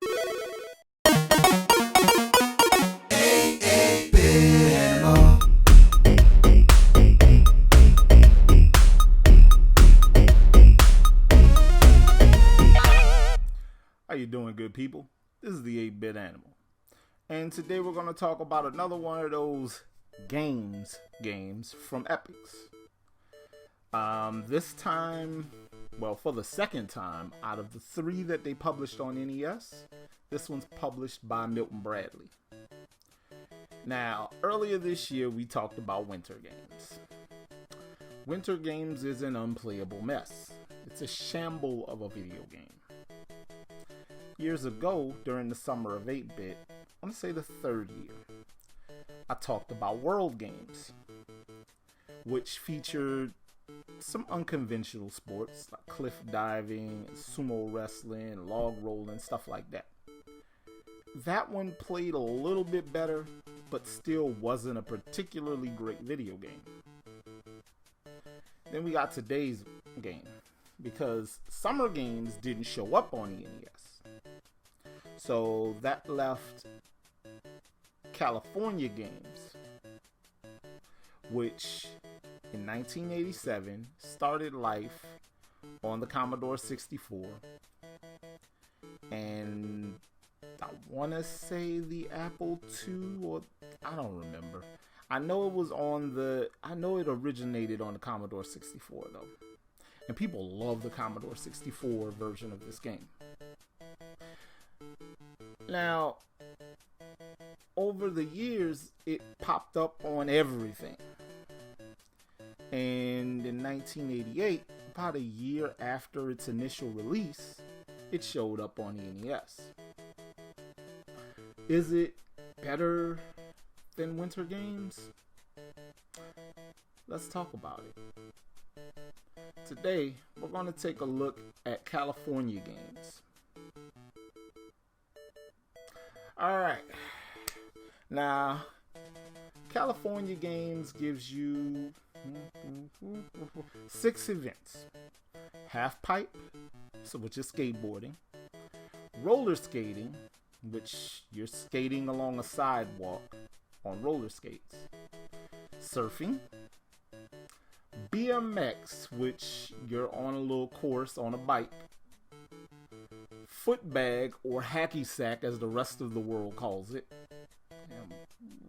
How you doing, good people? This is the 8-Bit Animal, and today we're going to talk about another one of those games from Epyx. This time, well, for the second time out of the 3 that they published on NES, this one's published by Milton Bradley. Now, earlier this year we talked about Winter Games. Winter Games is an unplayable mess. It's a shamble of a video game. Years ago, during the summer of 8-Bit, I want to say the 3rd year, I talked about World Games, which featured some unconventional sports like cliff diving, sumo wrestling, log rolling, stuff like that. That one played a little bit better, but still wasn't a particularly great video game. Then we got today's game, because Summer Games didn't show up on the NES. So that left California Games, which in 1987 started life on the Commodore 64, and I want to say the Apple II, or I don't remember. I know it originated on the Commodore 64 though, and people love the Commodore 64 version of this game. Now, over the years, it popped up on everything. And in 1988, about a year after its initial release, it showed up on the NES. Is it better than Winter Games? Let's talk about it. Today, we're going to take a look at California Games. Alright, now California Games gives you 6 events. Half pipe, which is skateboarding. Roller skating, which you're skating along a sidewalk on roller skates. Surfing. BMX, which you're on a little course on a bike. Footbag, or hacky sack as the rest of the world calls it.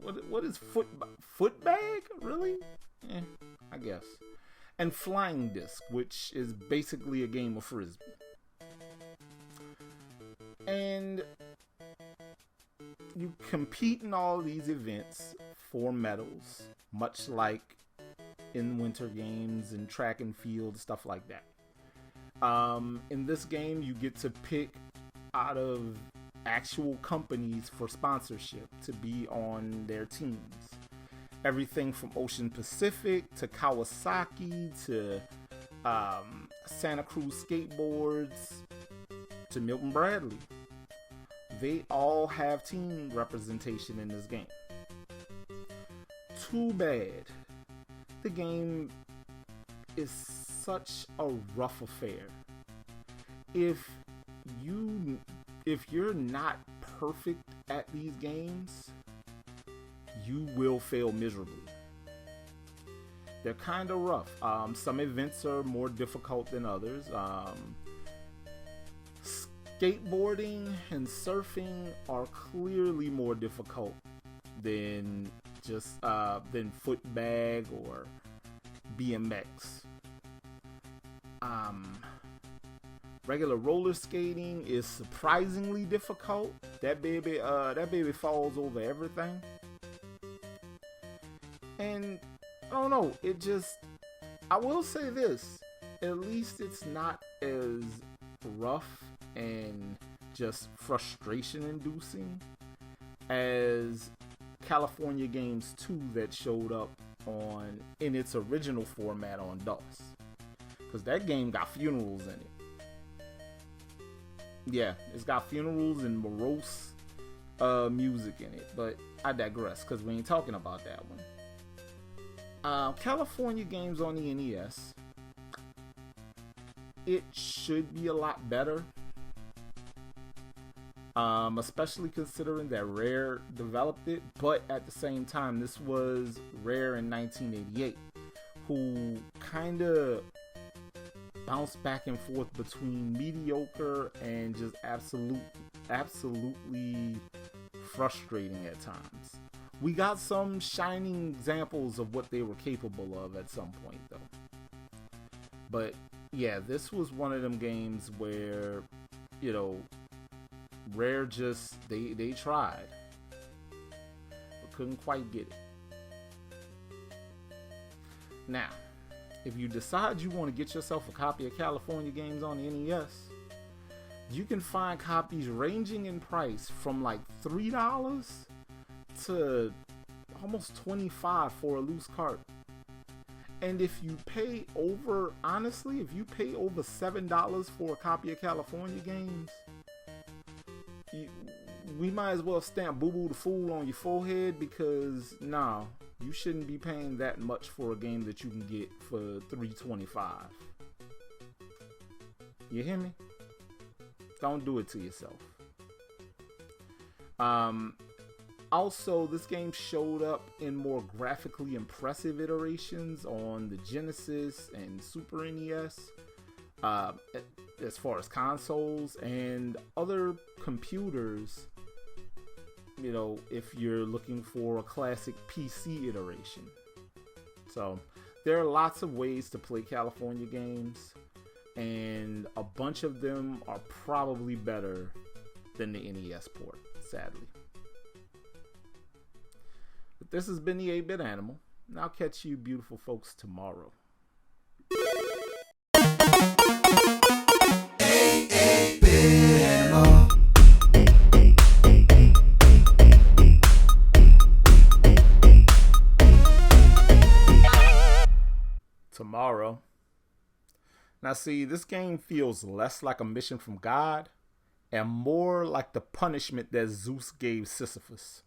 What is footbag? Really? I guess. And flying disc, which is basically a game of frisbee. And you compete in all these events for medals, much like in Winter Games and track and field, stuff like that. In this game, you get to pick out of actual companies for sponsorship to be on their teams. Everything from Ocean Pacific to Kawasaki to Santa Cruz Skateboards to Milton Bradley. They all have team representation in this game. Too bad. The game is such a rough affair. If you're not perfect at these games, you will fail miserably. They're kind of rough. Some events are more difficult than others. Skateboarding and surfing are clearly more difficult than footbag or BMX. Regular roller skating is surprisingly difficult. That baby falls over everything. And I don't know, I will say this, at least it's not as rough and just frustration inducing as California Games 2 that showed up in its original format on DOS. Because that game got funerals in it. Yeah, it's got funerals and morose music in it, but I digress because we ain't talking about that one. California Games on the NES, it should be a lot better. Especially considering that Rare developed it, but at the same time, this was Rare in 1988, who kind of bounced back and forth between mediocre and just absolutely frustrating at times. We got some shining examples of what they were capable of at some point, though. But yeah, this was one of them games where, you know, Rare just they tried but couldn't quite get it. Now, if you decide you want to get yourself a copy of California Games on the NES, you can find copies ranging in price from like $3 to almost $25 for a loose cart. And if you pay over, honestly, if you pay over $7 for a copy of California Games, we might as well stamp Boo Boo the Fool on your forehead, because nah, you shouldn't be paying that much for a game that you can get for $3.25. You hear me? Don't do it to yourself. Also, this game showed up in more graphically impressive iterations on the Genesis and Super NES. As far as consoles and other computers, you know, if you're looking for a classic PC iteration. So there are lots of ways to play California Games, and a bunch of them are probably better than the NES port, sadly. But this has been the 8-Bit Animal, and I'll catch you beautiful folks tomorrow. Tomorrow. Now see, this game feels less like a mission from God and more like the punishment that Zeus gave Sisyphus.